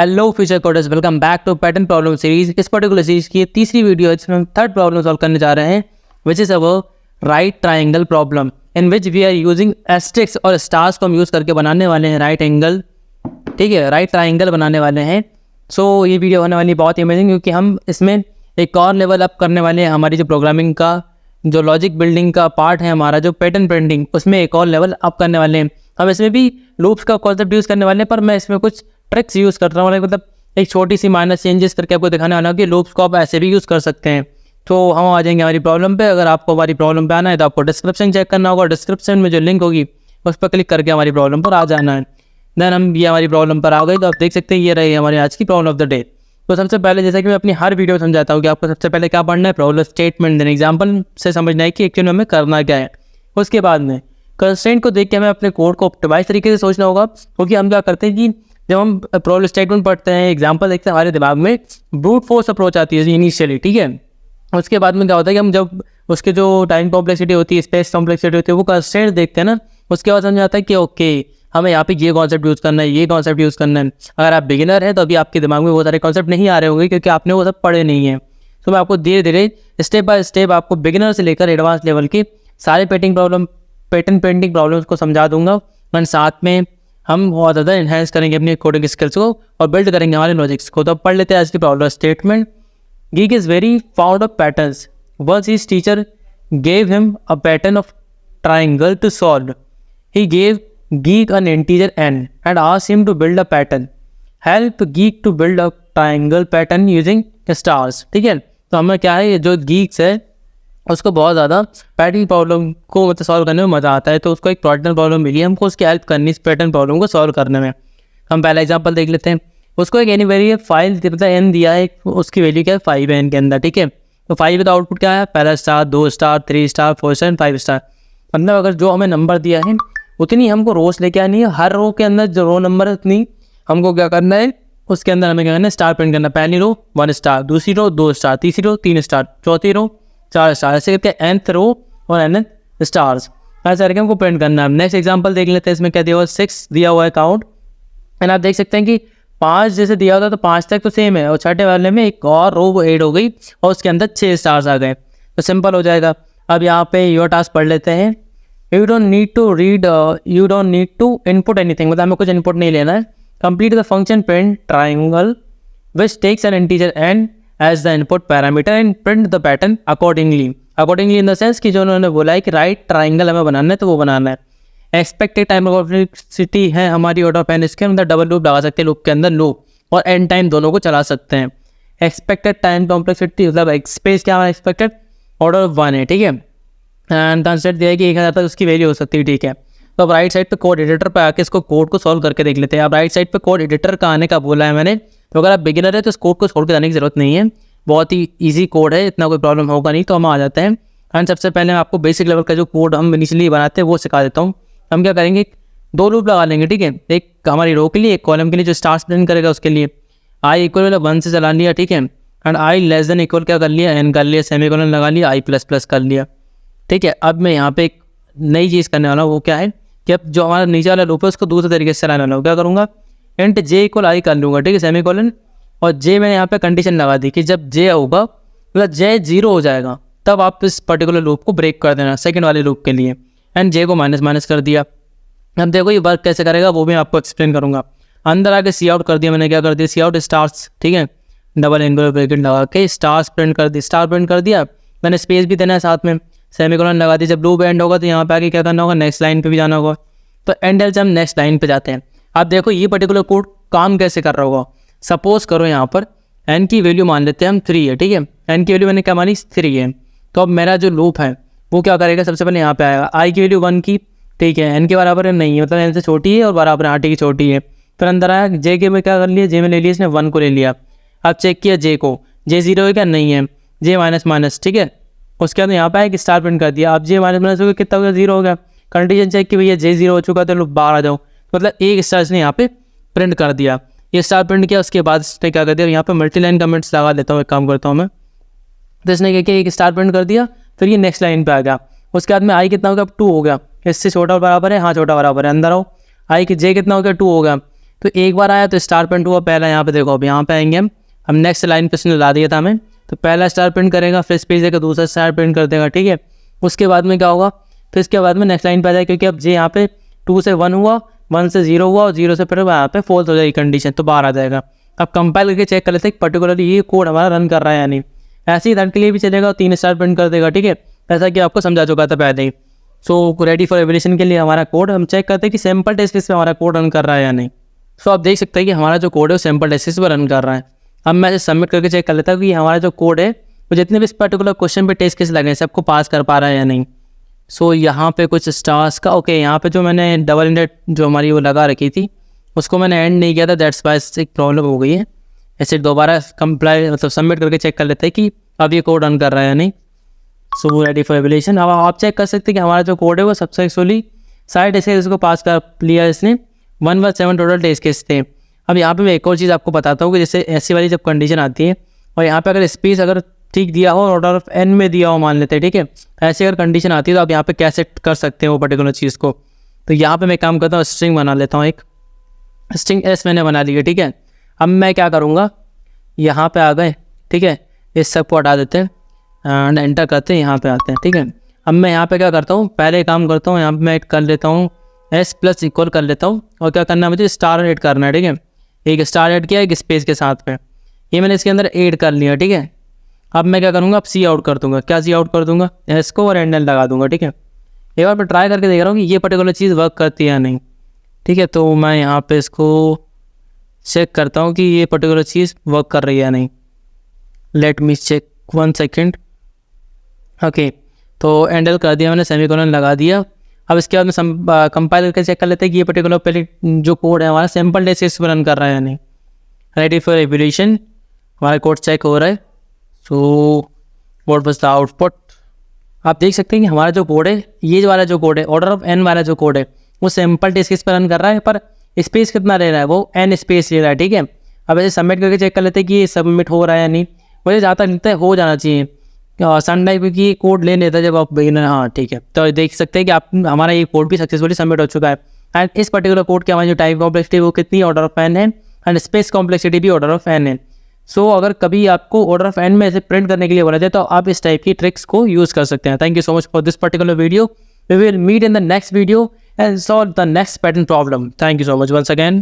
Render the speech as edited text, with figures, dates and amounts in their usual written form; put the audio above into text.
Hello future coders, welcome back to pattern problem series. इस particular series की तीसरी video है जिसमें हम थर्ड प्रॉब्लम सॉल्व करने जा रहे हैं, which is our right triangle problem in which we are using asterisk और स्टार्स को हम यूज़ करके बनाने वाले हैं राइट एंगल, ठीक है, राइट ट्राइंगल बनाने वाले हैं। सो ये वीडियो होने वाली बहुत ही अमेजिंग, क्योंकि हम इसमें एक और लेवल अप करने वाले हैं। हमारी जो प्रोग्रामिंग का जो लॉजिक बिल्डिंग का पार्ट है हमारा, जो पैटर्न प्रिंटिंग, उसमें एक और लेवल अप करने वाले हैं। हम इसमें भी लूप्स का कॉन्सेप्ट यूज़ करने वाले हैं, पर मैं इसमें कुछ ट्रिक्स यूज़ कर रहा हूँ, मतलब एक छोटी सी माइनर चेंजेस करके आपको दिखाने वाला हूँ कि लूप्स को आप ऐसे भी यूज़ कर सकते हैं। तो हम आ जाएंगे हमारी प्रॉब्लम पे। अगर आपको हमारी प्रॉब्लम पे आना है तो आपको डिस्क्रिप्शन चेक करना होगा, डिस्क्रिप्शन में जो लिंक होगी उस पर क्लिक करके हमारी प्रॉब्लम पर आ जाना है। देन हम ये हमारी प्रॉब्लम पर आ गई, तो आप देख सकते हैं ये रही हमारी आज की प्रॉब्लम ऑफ द डे। तो सबसे पहले, जैसा कि मैं अपनी हर वीडियो में समझाता हूँ कि आपको सबसे पहले क्या पढ़ना है, प्रॉब्लम स्टेटमेंट, देन एग्जाम्पल से समझना है कि एक्चुअली हमें करना क्या है। उसके बाद में कंस्ट्रेंट को देख के हमें अपने कोड को ऑप्टिमाइज तरीके से सोचना होगा, क्योंकि हम क्या करते हैं कि जब हम प्रॉब्लम स्टेटमेंट पढ़ते हैं, एग्जाम्पल देखते हैं, हमारे दिमाग में ब्रूट फोर्स अप्रोच आती है इनिशियली, ठीक है। उसके बाद में क्या होता है कि हम जब उसके जो टाइम कॉम्प्लेक्सिटी होती है, स्पेस कॉम्प्लेक्सिटी होती है, वो कंस्ट्रेंट देखते हैं ना, उसके बाद समझ आता है कि ओके हमें यहाँ पे ये कॉन्सेप्ट यूज़ करना है, ये कॉन्सेप्ट यूज़ करना है। अगर आप बिगिनर हैं तो अभी आपके दिमाग में वो सारे कॉन्सेप्ट नहीं आ रहे होंगे, क्योंकि आपने वो सब पढ़े नहीं हैं। तो मैं आपको धीरे धीरे स्टेप बाय स्टेप आपको बिगिनर से लेकर एडवांस लेवल के सारे पैटर्न पेंटिंग प्रॉब्लम्स को समझा दूंगा। और साथ में हम बहुत ज़्यादा इन्हेंस करेंगे अपनी कोडिंग स्किल्स को और बिल्ड करेंगे हमारे लॉजिक्स को। तो अब पढ़ लेते हैं आज की problem statement. Geek is very fond of patterns. Once his teacher gave him a pattern of triangle to solve. He gave Geek an integer n and asked him to build a pattern. Help Geek to build a triangle pattern using stars. ठीक है, तो हमें क्या है, जो Geeks है उसको बहुत ज़्यादा पैटर्न प्रॉब्लम को मतलब सॉल्व करने में मज़ा आता है। तो उसको एक पैटर्न प्रॉब्लम मिली है, हमको उसकी हेल्प करनी इस पैटर्न प्रॉब्लम को सॉल्व करने में। हम पहला एग्जाम्पल देख लेते हैं। उसको एक एनी वेरिएबल फाइल मतलब एन दिया है, उसकी वैल्यू क्या है 5 है एन के अंदर, ठीक है। तो 5 का आउटपुट क्या है, पहला star, 2 star, 3 star, 4 star, 5 star. मतलब अगर जो हमें नंबर दिया है उतनी हमको रोज लेके आनी है। हर रो के अंदर जो रो नंबर है उतनी हमको क्या करना है, उसके अंदर हमें क्या करना है, स्टार प्रिंट करना। पहली रो 1 स्टार, दूसरी रो 2 स्टार, तीसरी रो 3 स्टार, चौथी रो 4 स्टार, ऐसे करके nth रो और nth स्टार्स ऐसे करके हमको प्रिंट करना है। नेक्स्ट एग्जाम्पल देख लेते हैं। इसमें क्या दिया हुआ है, 6 दिया हुआ है काउंट, एंड आप देख सकते हैं कि 5 जैसे दिया होता तो 5 तक तो सेम है, और छठे वाले में एक और रो ऐड हो गई और उसके अंदर 6 स्टार्स आ गए, तो सिंपल हो जाएगा। अब यहाँ पे योर टास्क पढ़ लेते हैं। You don't need to input anything, मतलब हमें कुछ इनपुट नहीं लेना है। Complete the function print triangle which takes an integer n as the input parameter and print the pattern accordingly in the sense कि जो उन्होंने बोला है कि राइट ट्राइंगल हमें बनाना है तो वो बनाना है। एक्सपेक्टेड टाइम कॉम्प्लेक्सिटी है हमारी ऑर्डर ऑफ एन, इसके अंदर डबल लूप लगा सकते हैं, लूप के अंदर लूप और एन टाइम दोनों को चला सकते हैं। एक्सपेक्टेड टाइम कॉम्प्लेक्सिटी मतलब स्पेस क्या है, एक्सपेक्टेड ऑर्डर ऑफ 1 है, ठीक है। एंड ट्रांसलेट दिया है कि 1000 तक उसकी वैल्यू हो सकती है, ठीक है। तो अब राइट साइड पे कोड एडिटर पे आके इसको कोड को सॉल्व करके देख लेते हैं। अब राइट साइड पे कोड एडिटर का आने का बोला है मैंने, तो अगर आप बिगिनर है तो इस कोड को छोड़ के जाने की जरूरत नहीं है, बहुत ही ईजी कोड है, इतना कोई प्रॉब्लम होगा नहीं। तो हम आ जाते हैं। एंड सबसे पहले मैं आपको बेसिक लेवल का जो कोड हम इनिशियली बनाते हैं वो सिखा देता हूँ। हम क्या करेंगे, 2 लूप लगा लेंगे, ठीक है। एक हमारी रो के लिए, एक कॉलम के लिए जो स्टार्स प्रिंट करेगा उसके लिए। आई इक्वल 1 से चला लिया, ठीक है। And I less than equal क्या कर लिया, एन कर लिया, सेमीकोलन लगा लिया, आई प्लस प्लस कर लिया, ठीक है। अब मैं यहाँ पे एक नई चीज़ करने वाला हूँ, वो क्या है कि अब जो हमारा नीचे वाला लूप है उसको दूसरे तरीके से चलाने वाला हूँ। क्या करूँगा, इंट जे इक्वल आई कर लूँगा, ठीक है, सेमीकोलन, और जे मैंने यहाँ पे कंडीशन लगा दी कि जब जे होगा मतलब जे 0 हो जाएगा तब आप इस पर्टिकुलर लूप को ब्रेक कर देना सेकंड वाले लूप के लिए। एंड जे को माइनस कर दिया। अब देखो ये वर्क कैसे करेगा वो भी आपको एक्सप्लेन करूँगा। अंदर आके सी आउट कर दिया मैंने, क्या कर दिया, सी आउट स्टार्स, ठीक है, डबल एंगल ब्रैकेट लगा के स्टार्स प्रिंट कर दी, स्टार प्रिंट कर दिया। मैंने स्पेस भी देना है साथ में, सेमीकोलन लगा दी। जब लूप एंड होगा तो यहाँ पे आके क्या करना होगा, नेक्स्ट लाइन पे भी जाना होगा। तो एंड से हम नेक्स्ट लाइन पे जाते हैं। आप देखो ये पर्टिकुलर कोड काम कैसे कर रहा होगा। सपोज करो यहाँ पर एन की वैल्यू मान लेते हैं हम 3 है, ठीक है। एन की वैल्यू मैंने क्या मानी, 3 है। तो अब मेरा जो लूप है वो क्या करेगा, सबसे पहले यहाँ पे आएगा आई की वैल्यू 1 की, ठीक है, एन के बराबर है नहीं है, मतलब एन से छोटी है और बराबर आर टी की छोटी है। फिर अंदर आया जे के में क्या कर लिया, जे में ले लिया इसने 1 को ले लिया। अब चेक किया जे को, जे 0 है क्या, नहीं है, जे माइनस, ठीक है। उसके बाद यहाँ पे आया कि स्टार प्रिंट कर दिया। अब जे माइनस हो गया, कितना हो गया, 0 हो गया। कंडीशन चेक की भैया जे 0 हो चुका तो बाहर आ जाओ, मतलब एक स्टार इसने यहाँ पे प्रिंट कर दिया। ये स्टार प्रिंट किया, उसके बाद इसने क्या कर दिया, यहाँ पे मल्टीलाइन कमेंट्स लगा देता हूँ, एक काम करता हूँ मैं। तो इसने क्या किया, एक स्टार प्रिंट कर दिया, फिर ये नेक्स्ट लाइन पे आ गया। उसके बाद में आई कितना हो गया, 2 हो गया, इससे छोटा और बराबर है, हाँ छोटा बराबर है, अंदर आओ। आई कि जे कितना हो गया, 2 हो गया, तो एक बार आया तो स्टार प्रिंट हुआ पहला, यहाँ पे देखो अब यहाँ पे आएंगे हम नेक्स्ट लाइन पे उसने ला दिया था हमें, तो पहला स्टार प्रिंट करेगा, फिर स्पेस देगा, दूसरा स्टार प्रिंट कर देगा, ठीक है। उसके बाद में क्या होगा, फिर इसके बाद में नेक्स्ट लाइन पे आ जाए, क्योंकि अब जे यहाँ पे 2 से 1 हुआ, 1 से 0 हुआ और 0 से फिर यहाँ पे फॉल्स हो जाएगी कंडीशन, तो बाहर आ जाएगा। अब कंपाइल करके चेक कर लेते हैं पर्टिकुलरली ये कोड हमारा रन कर रहा है या नहीं। ऐसे ही रन के लिए भी चलेगा और 3 स्टार प्रिंट कर देगा, ठीक है, ऐसा कि आपको समझा चुका था पहले ही। सो रेडी फॉर एवल्यूशन के लिए हमारा कोड हम चेक करते हैं कि सैम्पल टेस्ट केस पे हमारा कोड रन कर रहा है या नहीं। सो आप देख सकते हैं कि हमारा जो कोड है वो सैम्पल टेस्ट केस पे रन कर रहा है। अब मैं इसे सबमिट करके चेक कर लेता हूँ कि हमारा जो कोड है वो जितने भी इस पर्टिकुलर क्वेश्चन पे टेस्ट केस लगे हैं सबको पास कर पा रहा है या नहीं। सो यहाँ पे कुछ स्टार्स का ओके, यहाँ पे जो मैंने डबल इंडेड जो हमारी वो लगा रखी थी उसको मैंने एंड नहीं किया था, दैट्स वाई एक प्रॉब्लम हो गई है। ऐसे दोबारा कंप्लाई मतलब सबमिट करके चेक कर लेते हैं कि अब ये कोड रन कर रहा है या नहीं। So ready for evolution. अब आप चेक कर सकते हैं कि हमारा जो कोड है वो सक्सेसफुली सारे टेस्ट केस को पास कर लिया इसने। 117 टोटल टेस्ट केस थे। अब यहाँ पे मैं एक और चीज़ आपको बताता हूँ कि जैसे ऐसी वाली जब कंडीशन आती है और यहाँ पे अगर स्पेस अगर ठीक दिया हो, ऑर्डर ऑफ एन में दिया हो मान लेते हैं, ठीक है, ऐसी अगर कंडीशन आती है तो आप यहाँ पे कैसे कर सकते हैं वो पर्टिकुलर चीज़ को। तो यहाँ पे मैं काम करता हूँ, स्ट्रिंग बना लेता हूँ, एक स्ट्रिंग एस मैंने बना ली है, ठीक है। अब मैं क्या करूँगा, यहाँ पे आ गए, ठीक है, इस सब को हटा देते हैं एंड एंटर करते हैं, यहाँ पे आते हैं, ठीक है। अब मैं यहाँ पे क्या करता हूँ, पहले काम करता हूँ, यहाँ पे मैं ऐड कर लेता हूँ एस प्लस इक्वल कर लेता हूँ और क्या करना है मुझे, स्टार ऐड करना है, ठीक है। एक स्टार ऐड किया एक स्पेस के साथ में, ये मैंने इसके अंदर ऐड कर लिया, ठीक है। अब मैं क्या करूँगा, अब सी आउट कर दूँगा, क्या सी आउट कर दूँगा, एस को और एंडल लगा दूँगा, ठीक है। एक बार मैं ट्राई करके देख रहा हूँ कि ये पर्टिकुलर चीज़ वर्क करती है या नहीं, ठीक है। तो मैं यहाँ पे इसको चेक करता हूँ कि ये पर्टिकुलर चीज़ वर्क कर रही है या नहीं। Let me check 1 second. Okay, तो एंडल कर दिया मैंने, सेमीकोलन लगा दिया। अब इसके बाद में कंपाइल करके चेक कर लेते हैं कि ये पर्टिकुलर पहले जो कोड है हमारा सैम्पल टेस्ट केस पर रन कर रहा है या नहीं। रेडी फॉर एवल्यूशन, हमारा कोड चेक हो रहा है। So what was the output. आप देख सकते हैं कि हमारा जो कोड है, ये वाला जो कोड है, ऑर्डर ऑफ एन वाला जो कोड है, वो सैम्पल टेस्ट केस पर रन कर रहा है, पर स्पेस कितना ले रहा है, वो एन स्पेस ले रहा है, ठीक है। अब ऐसे सबमिट करके चेक कर लेते हैं कि ये सबमिट हो रहा है या नहीं। मुझे ज़्यादा तक लगता है हो जाना चाहिए सन टाइप की कोड ले लेता है जब आप बिगिनर, हाँ ठीक है। तो देख सकते हैं कि आप हमारा ये कोड भी सक्सेसफुली सबमिट हो चुका है। एंड इस पर्टिकुलर कोड के हमारी जो टाइप कॉम्प्लेक्सिटी वो कितनी, ऑर्डर ऑफ एन है, एंड स्पेस कॉम्प्लेक्सिटी भी ऑर्डर ऑफ एन है। सो अगर कभी आपको ऑर्डर ऑफ एन में ऐसे प्रिंट करने के लिए बोला जाए तो आप इस टाइप की ट्रिक्स को यूज़ कर सकते हैं। Thank you so much for this particular video. We will meet in the next video and solve the next pattern problem. Thank you so much once again.